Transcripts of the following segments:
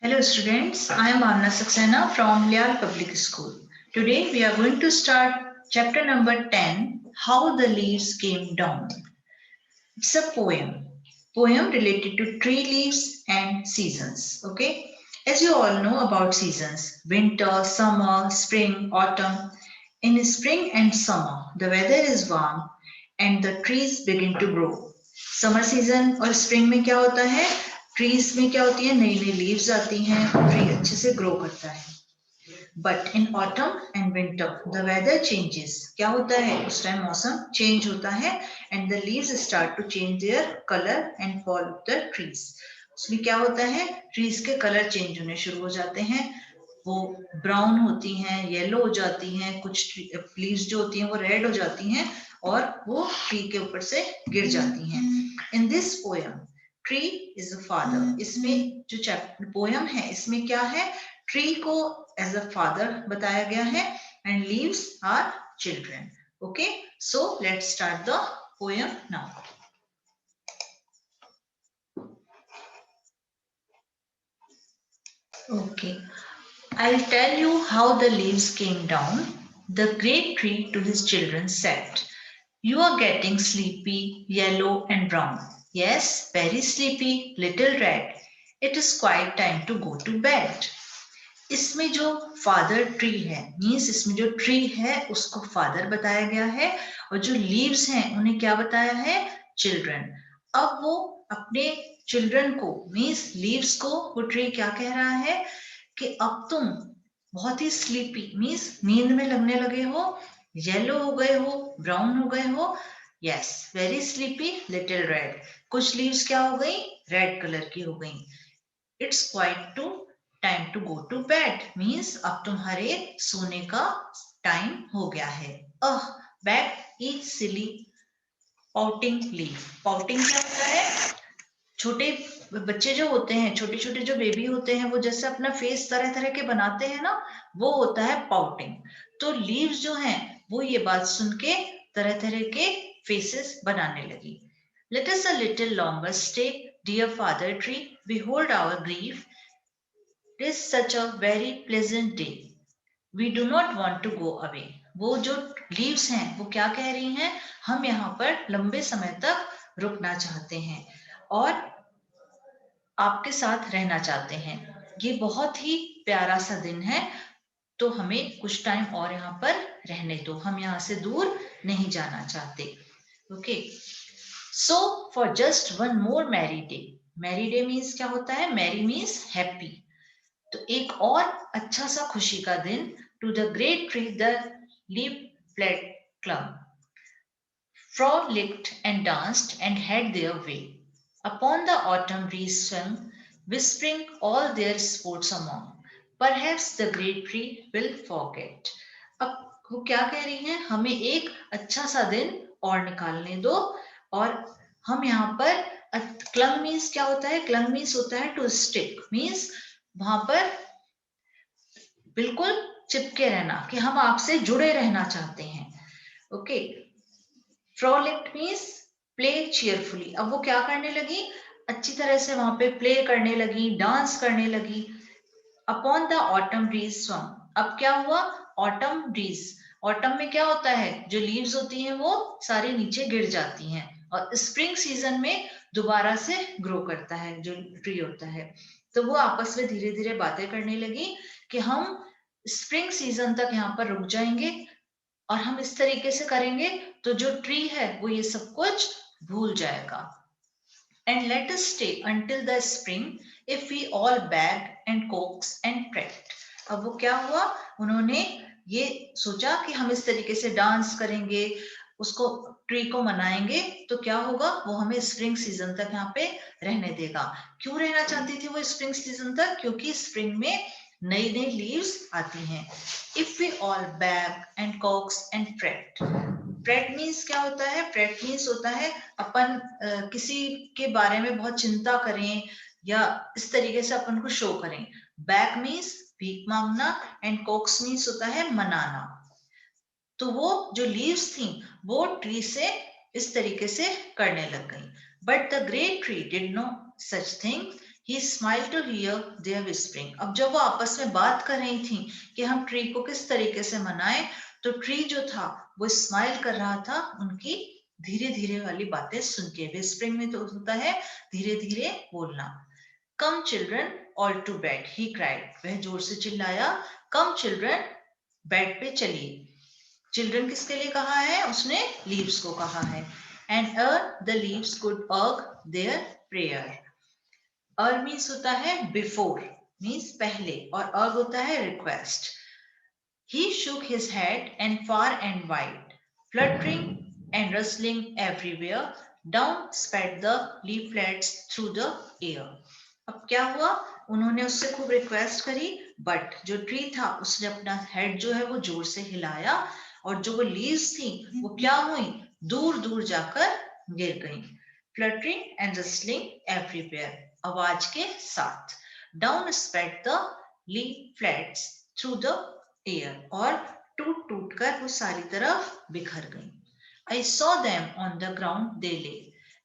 Hello students, I am Amna Saxena from Lyall Public School. Today we are going to start chapter number 10, How the Leaves Came Down. It's a poem related to tree leaves and seasons. Okay, as you all know about seasons, winter, summer, spring, autumn. In spring and summer, the weather is warm and the trees begin to grow. Summer season और spring में क्या होता है, trees में क्या होती है, नई नई लीव्स आती हैं, ट्री अच्छे से ग्रो करता है. But in autumn and winter the weather changes. क्या होता है, उस टाइम मौसम चेंज होता है and the leaves start to change their colour and fall off the trees. उसमें क्या होता है, ट्रीज के कलर चेंज होने शुरू हो जाते हैं. वो ब्राउन होती हैं, येलो हो जाती हैं, कुछ लीव्स जो होती हैं वो रेड हो जाती हैं और वो ट्री के ऊपर से गिर जाती हैं. In this poem tree is a father. इसमें जो चैप्टर पोयम है इसमें क्या है, ट्री को एज अ फादर बताया गया है and leaves are children. Okay, so let's start the poem now. Okay, I'll tell you how the leaves came down. The great tree to his children said, "You are getting sleepy, yellow and brown. Yes, very sleepy, little red. It is quite time to go to bed." इसमें जो father tree है, means इसमें जो tree है उसको father बताया गया है और जो लीव्स हैं उन्हें क्या बताया है, चिल्ड्रन. अब वो अपने चिल्ड्रन को मीन्स लीव्स को वो ट्री क्या कह रहा है कि अब तुम बहुत ही स्लीपी मीन्स नींद में लगने लगे हो, येलो हो गए हो, ब्राउन हो गए हो. Yes, very sleepy, little red. कुछ लीव्स क्या हो गई, रेड कलर की हो गई. It's quite to time to go to bed means अब तुम्हारे सोने का टाइम हो गया है. Back is silly pouting leaf. Pouting क्या होता है, छोटे बच्चे जो होते हैं, छोटे छोटे जो बेबी होते हैं, वो जैसे अपना फेस तरह तरह के बनाते हैं ना, वो होता है पाउटिंग. तो लीव्स जो हैं वो ये बात सुन के तरह तरह के फेसेस बनाने लगी. Let us a little longer stay, dear father tree, behold our grief. It is such a very pleasant day, we do not want to go away. वो जो लीव्स हैं वो क्या कह रही हैं, हम यहाँ पर लंबे समय तक रुकना चाहते हैं और आपके साथ रहना चाहते हैं. ये बहुत ही प्यारा सा दिन है, तो हमें कुछ टाइम और यहाँ पर रहने दो, हम यहाँ से दूर नहीं जाना चाहते. Okay, so for just one more merry day. Merry day means क्या होता है, मैरी मीन्स हैप्पी. तो एक और अच्छा सा खुशी का दिन, to the great tree the leaflets clung, frolicked and danced and had their way. Upon the autumn breeze swung, whispering all their sports among. Perhaps the great tree will forget. अब वो क्या कह रही हैं, हमें एक अच्छा सा दिन और निकालने दो और हम यहाँ पर. क्लंग मीन्स क्या होता है, क्लंग मीन्स होता है टू स्टिक, मीन्स वहां पर बिल्कुल चिपके रहना, कि हम आपसे जुड़े रहना चाहते हैं. Okay, frolicked means play cheerfully. अब वो क्या करने लगी, अच्छी तरह से वहां पे प्ले करने लगी, डांस करने लगी. Upon the autumn breeze swung. अब क्या हुआ, ऑटम ब्रीज, ऑटम में क्या होता है, जो लीव्स होती हैं वो सारी नीचे गिर जाती हैं और स्प्रिंग सीजन में दोबारा से ग्रो करता है जो ट्री होता है. तो वो आपस में धीरे धीरे बातें करने लगी कि हम स्प्रिंग सीजन तक यहाँ पर रुक जाएंगे और हम इस तरीके से करेंगे तो जो ट्री है वो ये सब कुछ भूल जाएगा. And let us stay until the spring if we all beg and coax and fret. अब वो क्या हुआ, उन्होंने ये सोचा कि हम इस तरीके से डांस करेंगे, उसको ट्री को मनाएंगे तो क्या होगा, वो हमें स्प्रिंग सीजन तक यहाँ पे रहने देगा. क्यों रहना चाहती थी वो स्प्रिंग सीजन तक, क्योंकि स्प्रिंग में नई नई लीव्स आती हैं. If we all beg and coax and fret. Fret means क्या होता है, प्रेट मीन्स होता है अपन किसी के बारे में बहुत चिंता करें या इस तरीके से अपन को शो करें. बैग मीन्स भीख मांगना एंड कॉक्स मीन्स होता है मनाना. तो वो जो लीव्स थी वो ट्री से इस तरीके से करने लग गई. But the great tree did no such thing. He smiled to hear their whispering. अब जब वो आपस में बात कर रही थी कि हम ट्री को किस तरीके से मनाएं, तो ट्री जो था वो स्माइल कर रहा था उनकी धीरे धीरे वाली बातें सुन के। विस्परिंग में तो होता है धीरे धीरे बोलना। Come children all to bed, he cried, वह जोर से चिल्लाया। कम चिल्ड्रन, बेड पे चलिए। चिल्ड्रन किसके लिए कहा है उसने? लीव्स को कहा है। एंड द लीव्स कुड अर्ग देयर प्रेयर। अर्ग मीन्स होता है बिफोर, मीन्स पहले, और अर्ग होता है request. He shook his head and far and wide, fluttering and rustling everywhere, down sped the leaflets through the air. अब क्या हुआ? उन्होंने उससे खूब रिक्वेस्ट करी, बट जो ट्री था उसने अपना हेड जो है वो जोर से हिलाया, और जो वो लीव्स थी वो क्या हुई? दूर दूर जाकर गिर गई। फ्लटरिंग एंड रस्लिंग एवरीवेयर, आवाज के साथ। Down spread the leaflets through the air, और टूट टूट कर वो सारी तरफ बिखर गई। I saw them on the ground they lay,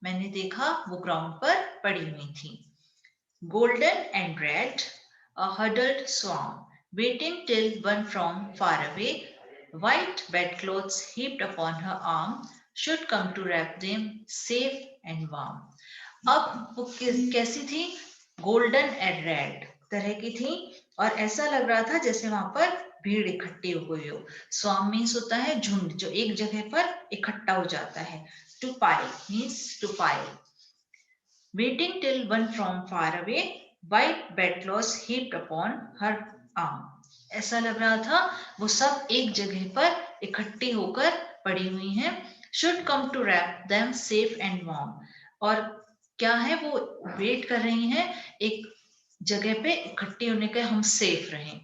मैंने देखा वो ग्राउंड पर पड़ी हुई थी। Golden and red, a huddled swarm, waiting till one from far away, white bedclothes heaped upon her arm, should come to wrap them safe and warm. अब वो कैसी थी? गोल्डन एंड रेड तरह की थी, और ऐसा लग रहा था जैसे वहां पर भीड़ इकट्ठी हो गई हो। स्वाम मीन्स होता है झुंड, जो एक जगह पर इकट्ठा हो जाता है। To pile means to pile. Waiting till one from far away, white bedclothes heaped upon her arm. ऐसा लग रहा था वो सब एक जगह पर इकट्ठी होकर पड़ी हुई हैं। Should come to wrap them safe and warm. और क्या है, वो वेट कर रही हैं एक जगह पे इकट्ठी होने के, हम सेफ रहें।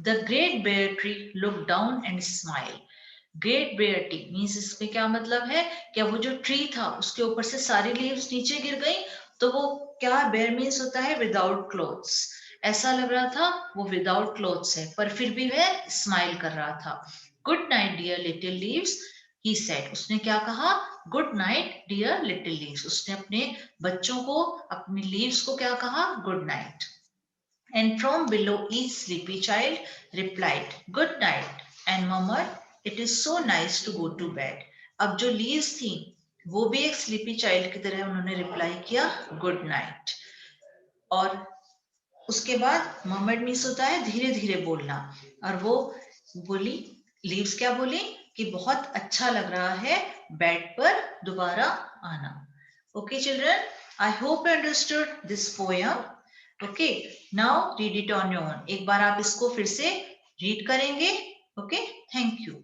The great bear tree looked down and smiled. Great bare tree means इसमें क्या मतलब है? क्या वो जो ट्री था उसके ऊपर से सारी लीव्स नीचे गिर गई, तो वो क्या? बेयर मीन्स होता है विदाउट क्लोथ्स। ऐसा लग रहा था वो विदाउट क्लोथ्स है, पर फिर भी वह स्माइल कर रहा था। Good night dear little leaves, he said, उसने क्या कहा? Good night dear little leaves, उसने अपने बच्चों को, अपने लीव्स को क्या कहा? Good night. And from below each sleepy child replied, Good night, and murmured, It is so nice to go to bed. अब जो लीव्स थी वो भी एक स्लीपी चाइल्ड की तरह उन्होंने रिप्लाई किया, गुड नाइट। और उसके बाद मर्मेड मीन्स होता है धीरे धीरे बोलना, और वो बोली, लीव्स क्या बोली? कि बहुत अच्छा लग रहा है बेड पर दोबारा आना। Okay children, I hope you understood this poem. Okay, now read it on your own. एक बार आप इसको फिर से रीड करेंगे। Okay, thank you.